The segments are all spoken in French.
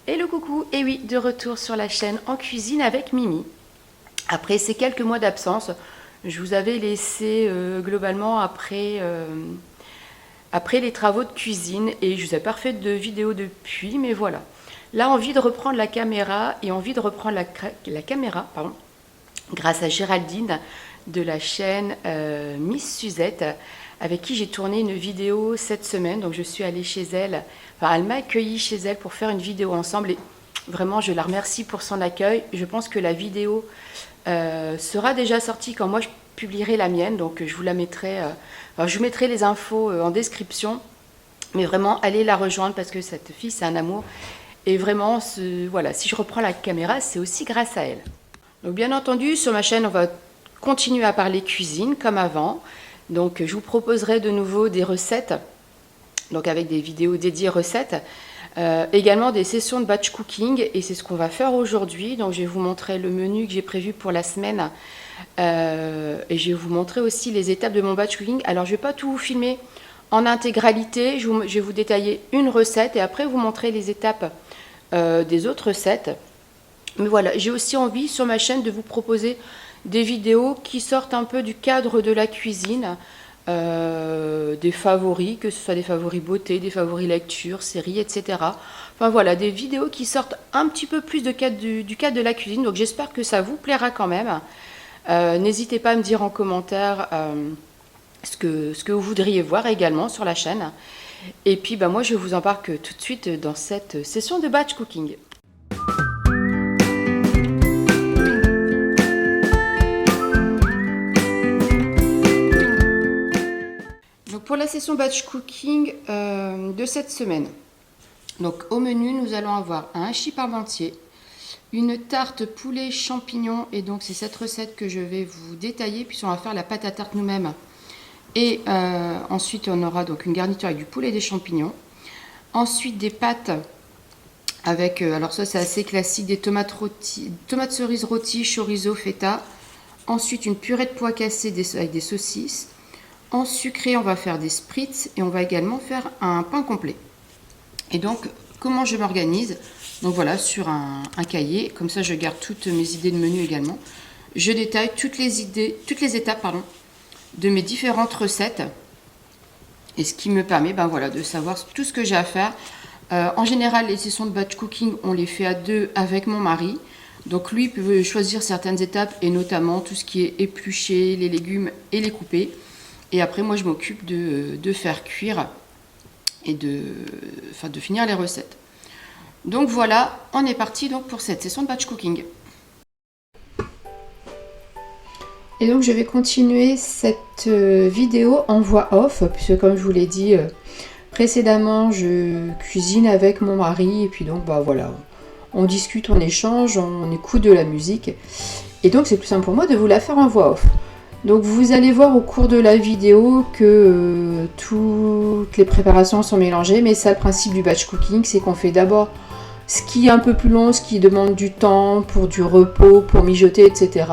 Hello coucou, et oui, de retour sur la chaîne en cuisine avec Mimi. Après ces quelques mois d'absence, je vous avais laissé globalement après les travaux de cuisine et je vous ai pas refait de vidéo depuis, mais voilà. Là, envie de reprendre la caméra et envie de reprendre la caméra, pardon, grâce à Géraldine de la chaîne Miss Suzette, avec qui j'ai tourné une vidéo cette semaine. Donc je suis allée chez elle, enfin elle m'a accueilli chez elle pour faire une vidéo ensemble et vraiment je la remercie pour son accueil. Je pense que la vidéo sera déjà sortie quand moi je publierai la mienne, donc je vous la mettrai, je vous mettrai les infos en description, mais vraiment allez la rejoindre parce que cette fille c'est un amour et vraiment voilà, si je reprends la caméra c'est aussi grâce à elle. Donc bien entendu sur ma chaîne on va continuer à parler cuisine comme avant. Donc je vous proposerai de nouveau des recettes, donc avec des vidéos dédiées recettes, également des sessions de batch cooking et c'est ce qu'on va faire aujourd'hui. Donc je vais vous montrer le menu que j'ai prévu pour la semaine et je vais vous montrer aussi les étapes de mon batch cooking. Alors je ne vais pas tout vous filmer en intégralité, je vais vous détailler une recette et après vous montrer les étapes des autres recettes. Mais voilà, j'ai aussi envie sur ma chaîne de vous proposer des vidéos qui sortent un peu du cadre de la cuisine, des favoris, que ce soit des favoris beauté, des favoris lecture, séries, etc. Enfin voilà, des vidéos qui sortent un petit peu plus du cadre de la cuisine, donc j'espère que ça vous plaira quand même. N'hésitez pas à me dire en commentaire ce que vous voudriez voir également sur la chaîne. Et puis moi je vous embarque tout de suite dans cette session de batch cooking. Pour la session batch cooking de cette semaine, donc au menu nous allons avoir un hachis parmentier, une tarte poulet champignons et donc c'est cette recette que je vais vous détailler puisqu'on va faire la pâte à tarte nous-mêmes et ensuite on aura donc une garniture avec du poulet et des champignons, ensuite des pâtes avec alors ça c'est assez classique, des tomates cerises rôties, chorizo, feta, ensuite une purée de pois cassés avec des saucisses. En sucré, on va faire des spritz et on va également faire un pain complet. Et donc, comment je m'organise? Donc voilà, sur un cahier, comme ça je garde toutes mes idées de menu également. Je détaille toutes les étapes de mes différentes recettes. Et ce qui me permet voilà, de savoir tout ce que j'ai à faire. En général, les sessions de batch cooking, on les fait à deux avec mon mari. Donc lui peut choisir certaines étapes et notamment tout ce qui est éplucher les légumes et les couper. Et après, moi, je m'occupe de faire cuire et de finir les recettes. Donc voilà, on est parti donc pour cette session de batch cooking. Et donc, je vais continuer cette vidéo en voix off, puisque comme je vous l'ai dit précédemment, je cuisine avec mon mari. Et puis donc, voilà, on discute, on échange, on écoute de la musique. Et donc, c'est plus simple pour moi de vous la faire en voix off. Donc vous allez voir au cours de la vidéo que toutes les préparations sont mélangées, mais ça le principe du batch cooking, c'est qu'on fait d'abord ce qui est un peu plus long, ce qui demande du temps, pour du repos, pour mijoter, etc.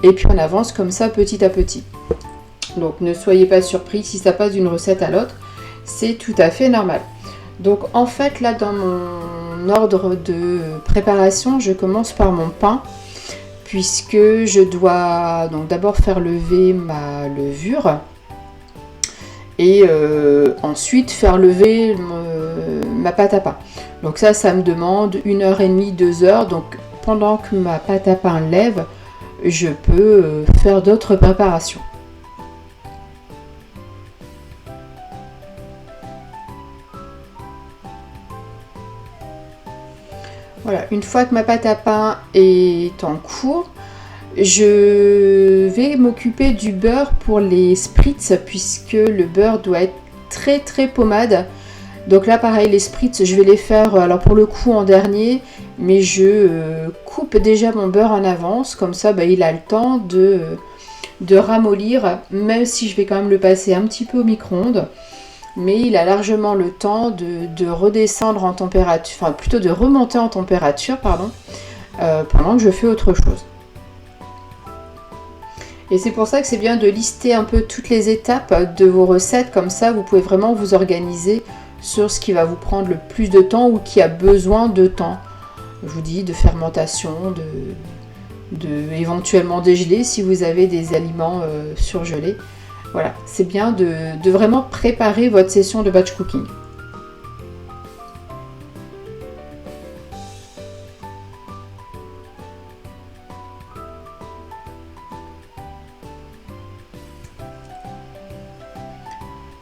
Et puis on avance comme ça petit à petit. Donc ne soyez pas surpris si ça passe d'une recette à l'autre, c'est tout à fait normal. Donc en fait là dans mon ordre de préparation, je commence par mon pain, puisque je dois donc d'abord faire lever ma levure et ensuite faire lever ma pâte à pain. Donc ça me demande 1h30, 2 heures. Donc pendant que ma pâte à pain lève, je peux faire d'autres préparations. Voilà, une fois que ma pâte à pain est en cours, je vais m'occuper du beurre pour les spritz puisque le beurre doit être très très pommade. Donc là pareil, les spritz je vais les faire alors pour le coup en dernier, mais je coupe déjà mon beurre en avance, comme ça il a le temps de ramollir, même si je vais quand même le passer un petit peu au micro-ondes. Mais il a largement le temps de redescendre en température, enfin plutôt de remonter en température, pendant que je fais autre chose. Et c'est pour ça que c'est bien de lister un peu toutes les étapes de vos recettes, comme ça vous pouvez vraiment vous organiser sur ce qui va vous prendre le plus de temps ou qui a besoin de temps. je vous dis, de fermentation, éventuellement dégelé si vous avez des aliments surgelés. Voilà, c'est bien de vraiment préparer votre session de batch cooking.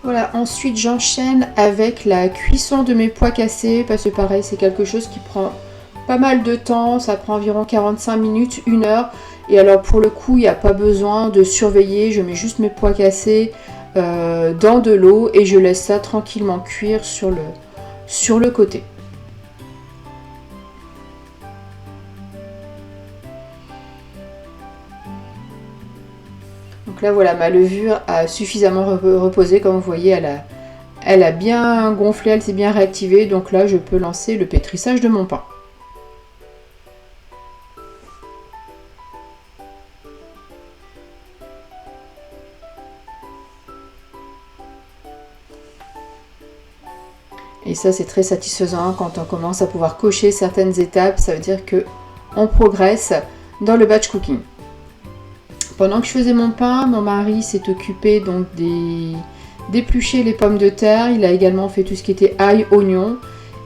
Voilà, ensuite j'enchaîne avec la cuisson de mes pois cassés, parce que pareil, c'est quelque chose qui prend pas mal de temps, ça prend environ 45 minutes, 1 heure. Et alors pour le coup, il n'y a pas besoin de surveiller, je mets juste mes pois cassés dans de l'eau et je laisse ça tranquillement cuire sur le côté. Donc là voilà, ma levure a suffisamment reposé, comme vous voyez, elle a bien gonflé, elle s'est bien réactivée, donc là je peux lancer le pétrissage de mon pain. Et ça c'est très satisfaisant quand on commence à pouvoir cocher certaines étapes, ça veut dire qu'on progresse dans le batch cooking. Pendant que je faisais mon pain, mon mari s'est occupé donc d'éplucher les pommes de terre. Il a également fait tout ce qui était ail, oignon.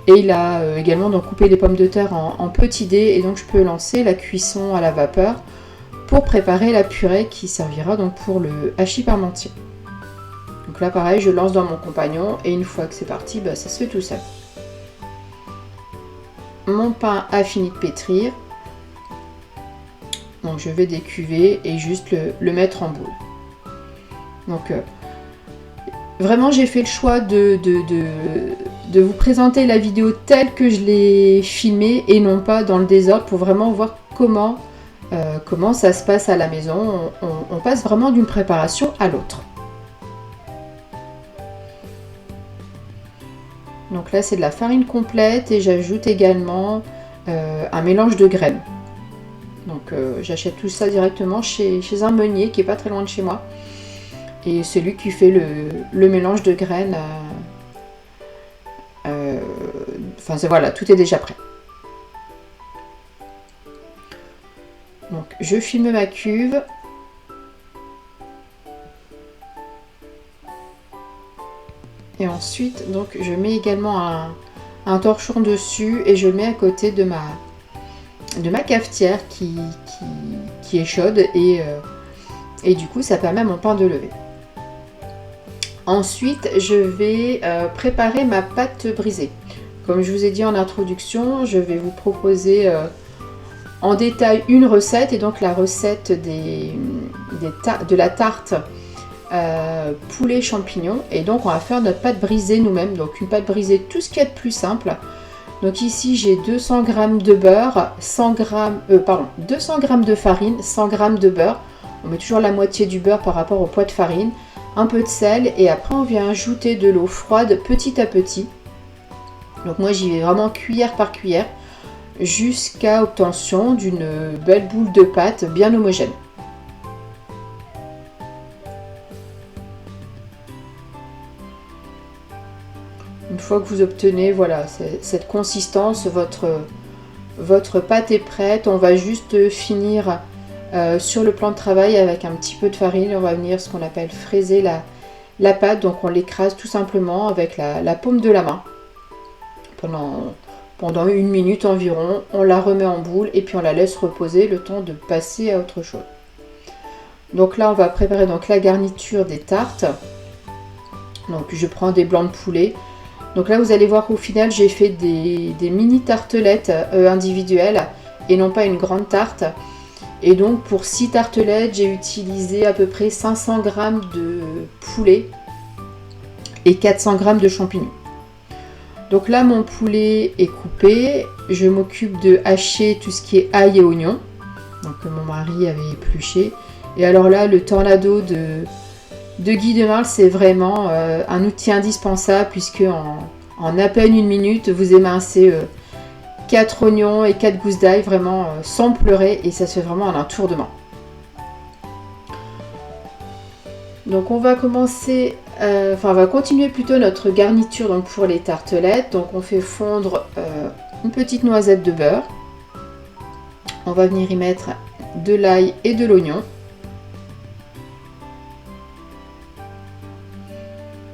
Et il a également donc coupé les pommes de terre en petits dés. Et donc je peux lancer la cuisson à la vapeur pour préparer la purée qui servira donc pour le hachis parmentier. Donc là pareil, je lance dans mon compagnon et une fois que c'est parti, ça se fait tout seul. Mon pain a fini de pétrir. Donc je vais décuver et juste le mettre en boule. Donc vraiment j'ai fait le choix de vous présenter la vidéo telle que je l'ai filmée et non pas dans le désordre pour vraiment voir comment ça se passe à la maison. On passe vraiment d'une préparation à l'autre. Donc là c'est de la farine complète et j'ajoute également un mélange de graines. Donc j'achète tout ça directement chez un meunier qui est pas très loin de chez moi. Et c'est lui qui fait le mélange de graines. Enfin voilà, tout est déjà prêt. Donc je filme ma cuve. Et ensuite donc je mets également un torchon dessus et je le mets à côté de ma cafetière qui est chaude et du coup ça permet à mon pain de lever. Ensuite je vais préparer ma pâte brisée. Comme je vous ai dit en introduction, je vais vous proposer en détail une recette et donc la recette de la tarte poulet champignons et donc on va faire notre pâte brisée nous-mêmes, donc une pâte brisée tout ce qu'il y a de plus simple. Donc ici j'ai 200 g de beurre, 200 g de farine, 100 g de beurre. On met toujours la moitié du beurre par rapport au poids de farine, un peu de sel et après on vient ajouter de l'eau froide petit à petit. Donc moi j'y vais vraiment cuillère par cuillère jusqu'à obtention d'une belle boule de pâte bien homogène. Une fois que vous obtenez voilà, cette consistance, votre pâte est prête. On va juste finir sur le plan de travail avec un petit peu de farine. On va venir ce qu'on appelle fraiser la pâte. Donc on l'écrase tout simplement avec la paume de la main. Pendant 1 minute environ, on la remet en boule et puis on la laisse reposer le temps de passer à autre chose. Donc là on va préparer donc la garniture des tartes. Donc je prends des blancs de poulet. Donc là vous allez voir qu'au final j'ai fait des mini tartelettes individuelles et non pas une grande tarte. Et donc pour 6 tartelettes j'ai utilisé à peu près 500 g de poulet et 400 g de champignons. Donc là mon poulet est coupé, je m'occupe de hacher tout ce qui est ail et oignon. Donc mon mari avait épluché. Et alors là le tornado de Guy de Marle, c'est vraiment un outil indispensable puisque en à peine 1 minute, vous émincez 4 oignons et 4 gousses d'ail vraiment sans pleurer et ça se fait vraiment en un tour de main. Donc on va commencer, on va continuer plutôt notre garniture donc pour les tartelettes. Donc on fait fondre une petite noisette de beurre. On va venir y mettre de l'ail et de l'oignon.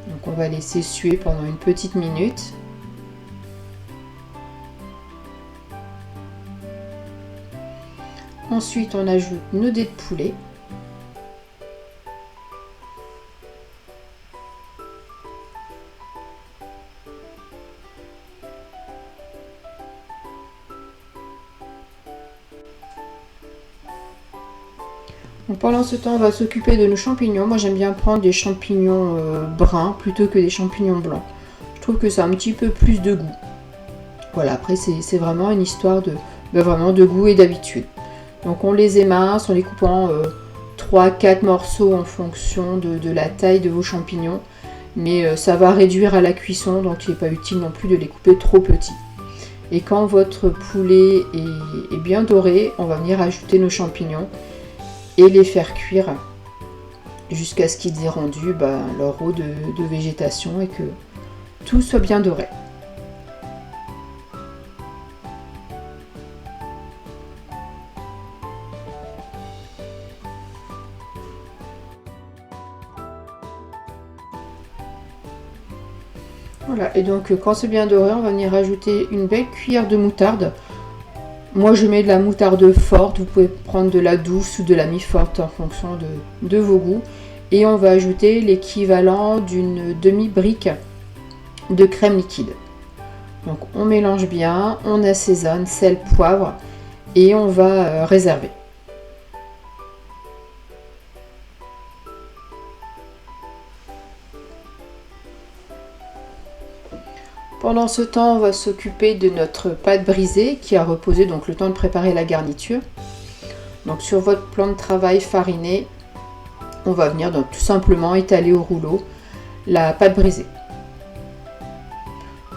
Donc on va laisser suer pendant une petite minute. Ensuite, on ajoute nos dés de poulet. Donc pendant ce temps, on va s'occuper de nos champignons. Moi, j'aime bien prendre des champignons bruns plutôt que des champignons blancs. Je trouve que ça a un petit peu plus de goût. Voilà, après, c'est vraiment une histoire vraiment de goût et d'habitude. Donc on les émince, on les coupe en 3-4 morceaux en fonction de la taille de vos champignons. Mais ça va réduire à la cuisson, donc il n'est pas utile non plus de les couper trop petits. Et quand votre poulet est bien doré, on va venir ajouter nos champignons et les faire cuire jusqu'à ce qu'ils aient rendu leur eau de végétation et que tout soit bien doré. Voilà, et donc quand c'est bien doré, on va venir rajouter une belle cuillère de moutarde. Moi je mets de la moutarde forte, vous pouvez prendre de la douce ou de la mi-forte en fonction de vos goûts. Et on va ajouter l'équivalent d'une demi-brique de crème liquide. Donc on mélange bien, on assaisonne, sel, poivre et on va réserver. Pendant ce temps, on va s'occuper de notre pâte brisée qui a reposé, donc le temps de préparer la garniture. Donc sur votre plan de travail fariné, on va venir donc tout simplement étaler au rouleau la pâte brisée.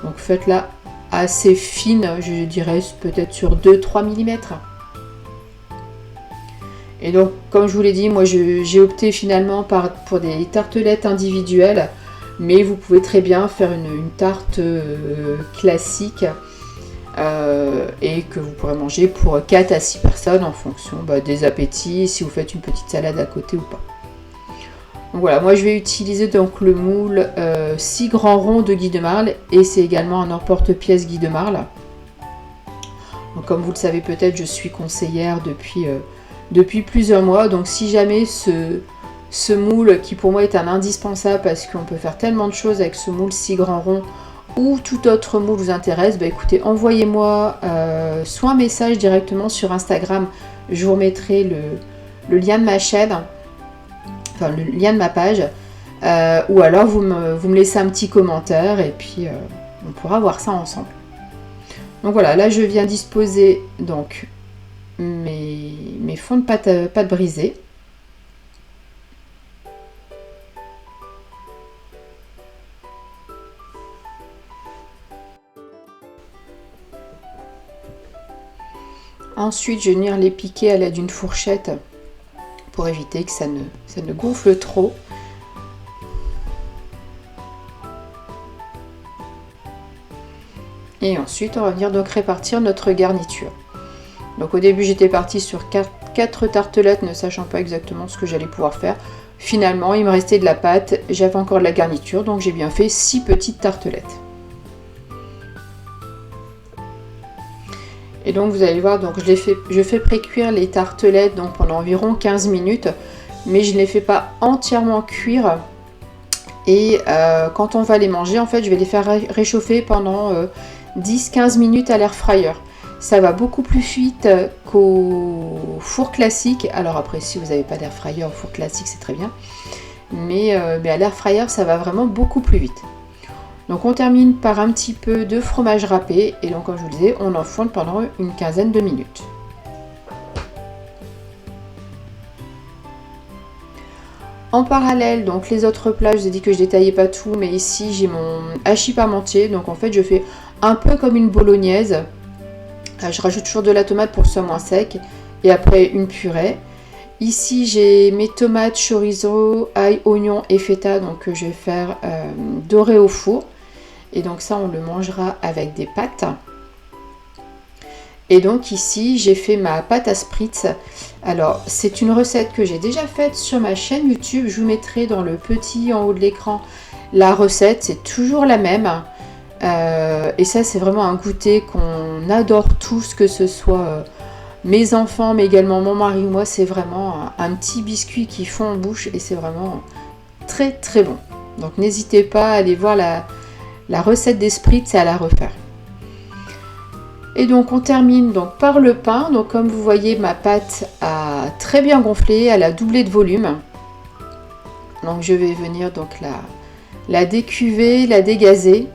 Donc faites-la assez fine, je dirais peut-être sur 2-3 mm. Et donc comme je vous l'ai dit, moi j'ai opté finalement pour des tartelettes individuelles. Mais vous pouvez très bien faire une tarte classique et que vous pourrez manger pour 4 à 6 personnes en fonction des appétits, si vous faites une petite salade à côté ou pas. Donc voilà, moi je vais utiliser donc le moule 6 grands ronds de Guy de Marle et c'est également un emporte-pièce Guy de Marle. Donc comme vous le savez peut-être, je suis conseillère depuis plusieurs mois, donc si jamais ce moule qui pour moi est un indispensable parce qu'on peut faire tellement de choses avec ce moule 6 grands ronds ou tout autre moule vous intéresse, écoutez, envoyez-moi soit un message directement sur Instagram, je vous remettrai le lien de ma chaîne, enfin le lien de ma page, ou alors vous me laissez un petit commentaire et puis on pourra voir ça ensemble. Donc voilà, là je viens disposer donc mes fonds de pâte brisée. Ensuite, je vais venir les piquer à l'aide d'une fourchette pour éviter que ça ne gonfle trop. Et ensuite, on va venir donc répartir notre garniture. Donc au début, j'étais partie sur 4 tartelettes, ne sachant pas exactement ce que j'allais pouvoir faire. Finalement, il me restait de la pâte, j'avais encore de la garniture, donc j'ai bien fait 6 petites tartelettes. Et donc vous allez voir, donc je fais pré-cuire les tartelettes donc pendant environ 15 minutes, mais je ne les fais pas entièrement cuire. Et quand on va les manger, en fait, je vais les faire réchauffer pendant 10-15 minutes à l'air fryer. Ça va beaucoup plus vite qu'au four classique. Alors après, si vous n'avez pas d'air fryer au four classique, c'est très bien. Mais à l'air fryer, ça va vraiment beaucoup plus vite. Donc on termine par un petit peu de fromage râpé. Et donc comme je vous le disais, on enfourne pendant une quinzaine de minutes. En parallèle, donc les autres plats, je vous ai dit que je détaillais pas tout, mais ici j'ai mon hachis parmentier. Donc en fait, je fais un peu comme une bolognaise. Je rajoute toujours de la tomate pour que ce soit moins sec. Et après une purée. Ici j'ai mes tomates, chorizo, ail, oignon et feta. Donc je vais faire dorer au four. Et donc ça on le mangera avec des pâtes. Et donc ici, j'ai fait ma pâte à spritz. Alors, c'est une recette que j'ai déjà faite sur ma chaîne YouTube. Je vous mettrai dans le petit en haut de l'écran la recette. C'est toujours la même. Et ça, c'est vraiment un goûter qu'on adore tous, que ce soit mes enfants, mais également mon mari ou moi. C'est vraiment un petit biscuit qui fond en bouche et c'est vraiment très très bon. Donc n'hésitez pas à aller voir la recette des spritz et à la refaire. Et donc on termine donc par le pain. Donc comme vous voyez, ma pâte a très bien gonflé, elle a doublé de volume. Donc je vais venir donc la décuver, la dégazer.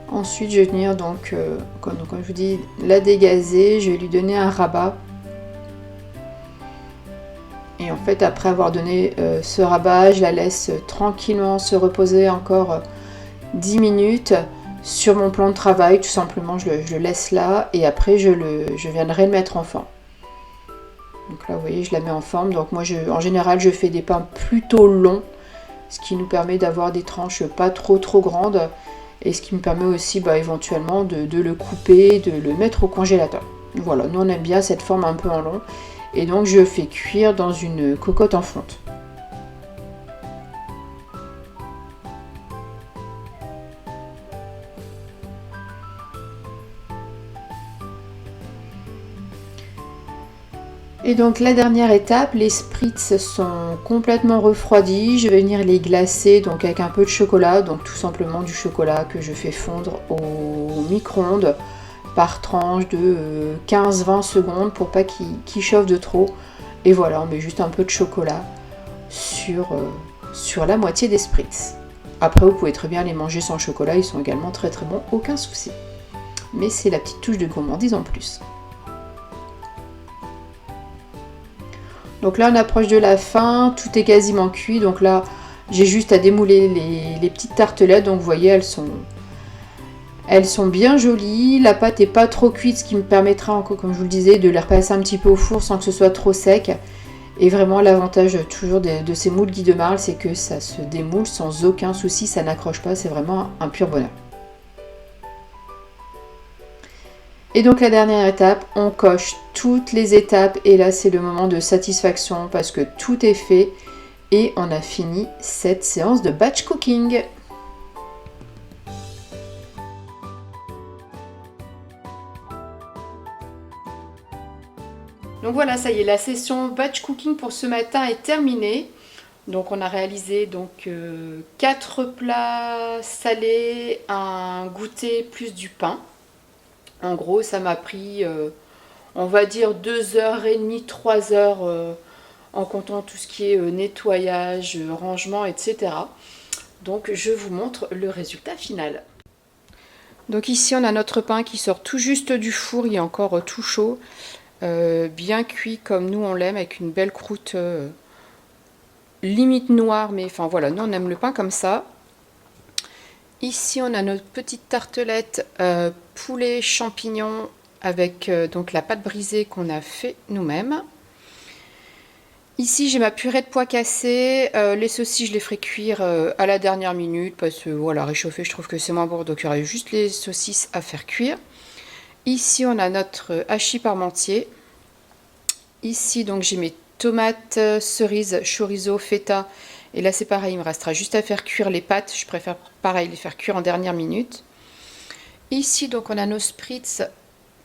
Ensuite, je vais venir donc, comme je vous dis, la dégazer. Je vais lui donner un rabat. Et en fait, après avoir donné ce rabat, je la laisse tranquillement se reposer encore 10 minutes sur mon plan de travail. Tout simplement, je le laisse là et après, je viendrai le mettre en forme. Donc là, vous voyez, je la mets en forme. Donc moi, en général, je fais des pains plutôt longs, ce qui nous permet d'avoir des tranches pas trop grandes. Et ce qui me permet aussi éventuellement de le couper, de le mettre au congélateur. Voilà, nous on aime bien cette forme un peu en long. Et donc je fais cuire dans une cocotte en fonte. Et donc la dernière étape, les spritz sont complètement refroidis. Je vais venir les glacer donc avec un peu de chocolat, donc tout simplement du chocolat que je fais fondre au micro-ondes par tranche de 15-20 secondes pour pas qu'il chauffe de trop. Et voilà, on met juste un peu de chocolat sur la moitié des spritz. Après, vous pouvez très bien les manger sans chocolat, ils sont également très bons, aucun souci. Mais c'est la petite touche de gourmandise en plus. Donc là, on approche de la fin, tout est quasiment cuit. Donc là, j'ai juste à démouler les petites tartelettes. Donc vous voyez, elles sont bien jolies. La pâte n'est pas trop cuite, ce qui me permettra, encore, comme je vous le disais, de les repasser un petit peu au four sans que ce soit trop sec. Et vraiment, l'avantage toujours de ces moules Guy de Marle, c'est que ça se démoule sans aucun souci, ça n'accroche pas. C'est vraiment un pur bonheur. Et donc la dernière étape, on coche toutes les étapes et là c'est le moment de satisfaction parce que tout est fait et on a fini cette séance de batch cooking. Donc voilà, ça y est, la session batch cooking pour ce matin est terminée. Donc on a réalisé donc 4 plats salés, un goûter plus du pain. En gros, ça m'a pris, on va dire, 2h30, 3h en comptant tout ce qui est nettoyage, rangement, etc. Donc, je vous montre le résultat final. Donc ici, on a notre pain qui sort tout juste du four, il est encore tout chaud, bien cuit comme nous on l'aime, avec une belle croûte limite noire, mais enfin voilà, nous on aime le pain comme ça. Ici, on a notre petite tartelette poulet champignons avec donc la pâte brisée qu'on a fait nous-mêmes. Ici, j'ai ma purée de pois cassés. Les saucisses, je les ferai cuire à la dernière minute parce que voilà, réchauffer, je trouve que c'est moins bon. Donc, il y aurait juste les saucisses à faire cuire. Ici, on a notre hachis parmentier. Ici, donc, j'ai mes tomates, cerises, chorizo, feta. Et là, c'est pareil, il me restera juste à faire cuire les pâtes. Je préfère, pareil, les faire cuire en dernière minute. Ici, donc, on a nos spritz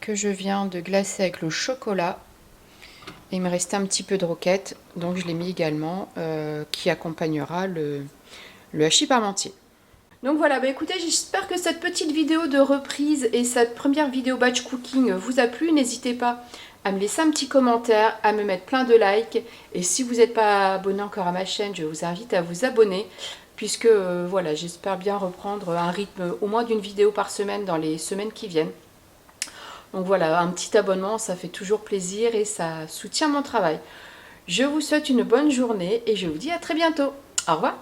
que je viens de glacer avec le chocolat. Et il me restait un petit peu de roquette, donc je l'ai mis également, qui accompagnera le hachis parmentier. Donc voilà, écoutez, j'espère que cette petite vidéo de reprise et cette première vidéo batch cooking vous a plu. N'hésitez pas à me laisser un petit commentaire, à me mettre plein de likes. Et si vous n'êtes pas abonné encore à ma chaîne, je vous invite à vous abonner. Puisque voilà, j'espère bien reprendre un rythme au moins d'une vidéo par semaine dans les semaines qui viennent. Donc voilà, un petit abonnement, ça fait toujours plaisir et ça soutient mon travail. Je vous souhaite une bonne journée et je vous dis à très bientôt. Au revoir.